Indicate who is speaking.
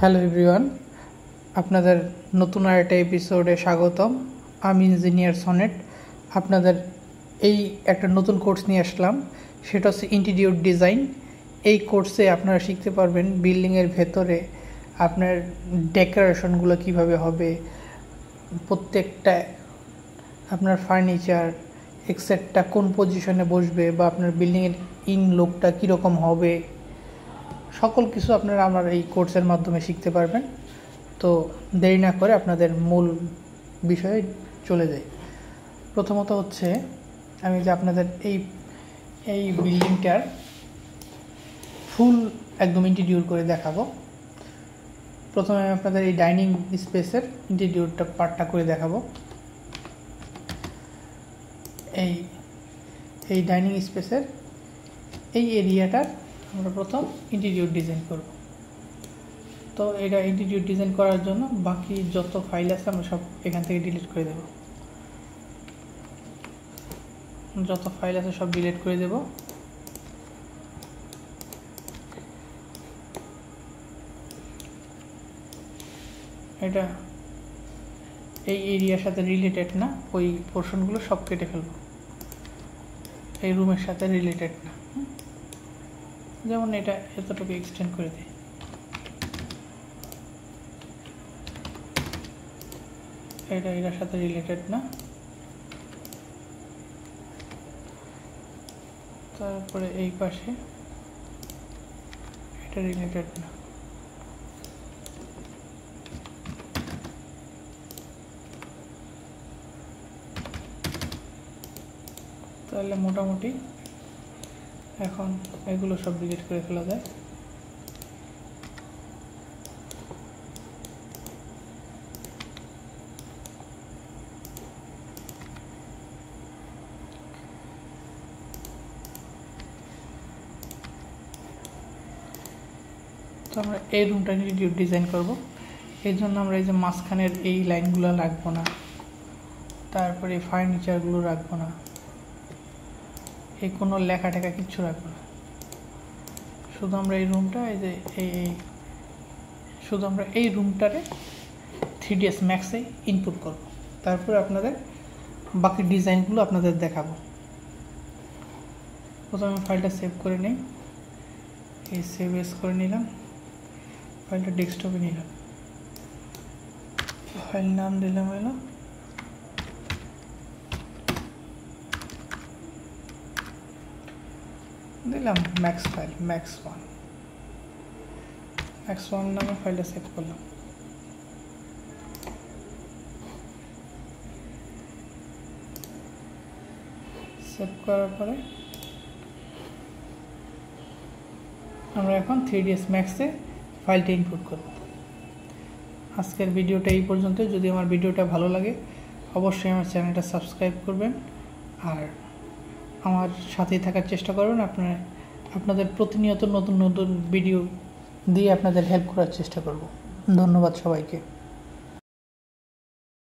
Speaker 1: Hello everyone, আপনাদের নতুন আরেকটা এপিসোডে স্বাগতম। আমি ইঞ্জিনিয়ার সনেট। আপনাদের এই একটা নতুন কোর্স নিয়ে আসলাম, সেটা হচ্ছে ইন্টেরিয়র ডিজাইন। এই কোর্সে আপনারা শিখতে পারবেন বিল্ডিংয়ের ভেতরে আপনার ডেকোরেশনগুলো কিভাবে হবে, প্রত্যেকটা আপনার ফার্নিচার এক্সেট্রা কোন পজিশনে বসবে, বা আপনার বিল্ডিংয়ের ইন লুকটা কীরকম হবে, সকল কিছু আপনারা আমার এই কোর্সের মাধ্যমে শিখতে পারবেন। তো দেরি না করে আপনাদের মূল বিষয়ে চলে যাই। প্রথমত হচ্ছে আমি যে আপনাদের এই বিল্ডিংটার ফুল একদম ইন্টেরিয়র করে দেখাবো। প্রথমে আমি আপনাদের এই ডাইনিং স্পেসের ইন্টেরিয়রটা পার্টটা করে দেখাবো। এই ডাইনিং স্পেসের এই এরিয়াটার আমরা প্রথম ইন্টেরিয়র ডিজাইন করব। তো এটা ইন্টেরিয়র ডিজাইন করার জন্য বাকি যত ফাইল আছে আমরা সব এখান থেকে ডিলিট করে দেব। যত ফাইল আছে সব ডিলিট করে দেব। এটা এই এরিয়ার সাথে রিলেটেড না, ওই পোর্শনগুলো সব কেটে ফেলবো। এই রুমের সাথে রিলেটেড না, যেমন এটা এতটুকু এক্সটেন্ড করে দিই। এটা এটার সাথে রিলেটেড না। তারপরে এই পাশে এটা রিলেটেড না। তাহলে মোটামুটি এখন এগুলো সব ডিলিট করে ফেলা যায়। তো আমরা এই রুমটা ডিজাইন করব। এই জন্য আমরা এই যে মাঝখানের এই লাইনগুলো রাখবো না, তারপরে এই ফার্নিচারগুলো রাখবো না, এই কোনো লেখা টেখা কিচ্ছু রাখবো না। শুধু আমরা এই রুমটা শুধু আমরা এই রুমটারে 3ds ম্যাক্সে ইনপুট করব। তারপরে আপনাদের বাকি ডিজাইনগুলো আপনাদের দেখাবো। প্রথমে ফাইলটা সেভ করে নিই। এই সেভ এস করে নিলাম, ফাইলটা ডেস্কটপে নিলাম, ফাইল নাম দিলাম হলো ম্যাক্স ফাইল, ম্যাক্স ওয়ান নামে ফাইলটা সেভ করলাম। সেভ করার পরে আমরা এখন 3ds ম্যাক্সে ফাইলটা ইনপুট করব। আজকের ভিডিওটা এই পর্যন্ত। যদি আমার ভিডিওটা ভালো লাগে অবশ্যই আমার চ্যানেলটা সাবস্ক্রাইব করবেন, আর আমার সাথেই থাকার চেষ্টা করবেন। আপনাদের প্রতিনিয়ত নতুন নতুন ভিডিও দিয়ে আপনাদের হেল্প করার চেষ্টা করব। ধন্যবাদ সবাইকে।